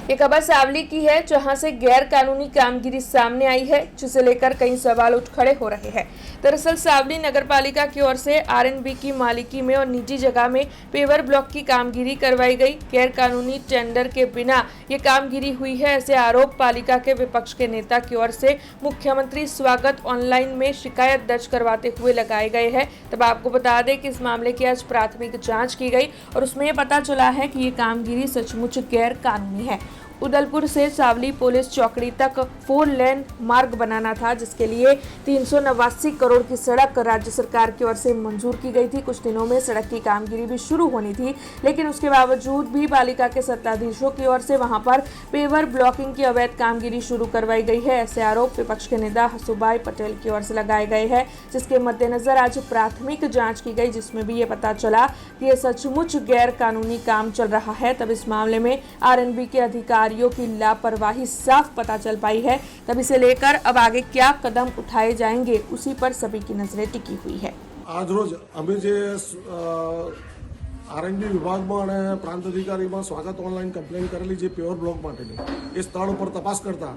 ये खबर सावली की है, जहां से गैर कानूनी कामगिरी सामने आई है, जिसे लेकर कई सवाल उठ खड़े हो रहे हैं। दरअसल सावली नगरपालिका की ओर से आरएनबी की मालिकी में और निजी जगह में पेवर ब्लॉक की कामगिरी करवाई गई। गैर कानूनी टेंडर के बिना ये कामगिरी हुई है, ऐसे आरोप पालिका के विपक्ष के नेता की ओर से मुख्यमंत्री स्वागत ऑनलाइन में शिकायत दर्ज करवाते हुए लगाए गए हैं। तब आपको बता दें कि इस मामले की आज प्राथमिक जाँच की गई और उसमें ये पता चला है कि ये कामगिरी सचमुच गैर कानूनी है। उदलपुर से सावली पुलिस चौकड़ी तक 4 लेन मार्ग बनाना था, जिसके लिए 389 करोड़ की सड़क राज्य सरकार की ओर से मंजूर की गई थी। कुछ दिनों में सड़क की कामगिरी भी शुरू होनी थी, लेकिन उसके बावजूद भी पालिका के सत्ताधीशों की ओर से वहां पर पेवर ब्लॉकिंग की अवैध कामगिरी शुरू करवाई गई है। ऐसे आरोप विपक्ष के नेता हसुभाई पटेल की ओर से लगाए गए हैं, जिसके मद्देनजर आज प्राथमिक जाँच की गई, जिसमें भी ये पता चला कि ये सचमुच गैर कानूनी काम चल रहा है। तब इस मामले में आरएनबी के अधिकारी की लापरवाही साफ पता चल पाई है। तब इसे लेकर अब आगे क्या कदम उठाए जाएंगे, उसी पर सभी की नजरें टिकी हुई है। आज रोज अमे जे आरएनबी विभागમાં અને પ્રાંત અધિકારીમાં સ્વાગત ઓનલાઈન કમ્પ્લેન કરેલી જે પ્યોર બ્લોક માટેની એ સ્થળ ઉપર તપાસ કરતા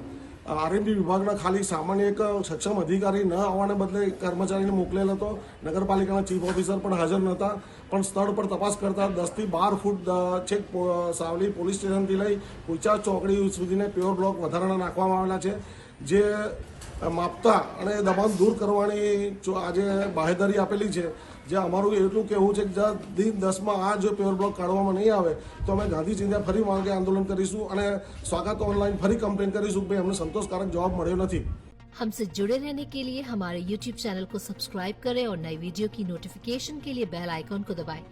આરએનબી વિભાગના ખાલી સામાન્ય એક સક્ષમ અધિકારી ન આવવાને બદલે કર્મચારીને મોકલેલ હતો। નગરપાલિકાના ચીફ ઓફિસર પણ હાજર નહોતા, પણ સ્થળ પર તપાસ કરતા 10 થી 12 ફૂટ છેક સાવલી પોલીસ સ્ટેશનથી લઈ કુચા ચોકડી સુધીને પ્યોર બ્લોક વધારાના નાખવામાં આવેલા છે, જે માપતા અને દબાણ દૂર કરવાની આજે બાહેધરી આપેલી છે। જે અમારું એટલું કહેવું છે કે दिन 10માં આ જો પ્યોર બ્લોક કાઢવામાં નહીં આવે તો અમે ગાંધી ચિંધ્યા ફરી માંગે આંદોलन કરીશું અને સ્વાગત ઓનલાઈન ફરી કમ્પ્લેન કરીશું કે અમને સંતોષકારક જવાબ મળ્યો નથી। हमसे जुड़े रहने के लिए हमारे YouTube चैनल को सब्सक्राइब करें और नई वीडियो की नोटिफिकेशन के लिए बेल आइकॉन को दबाएं।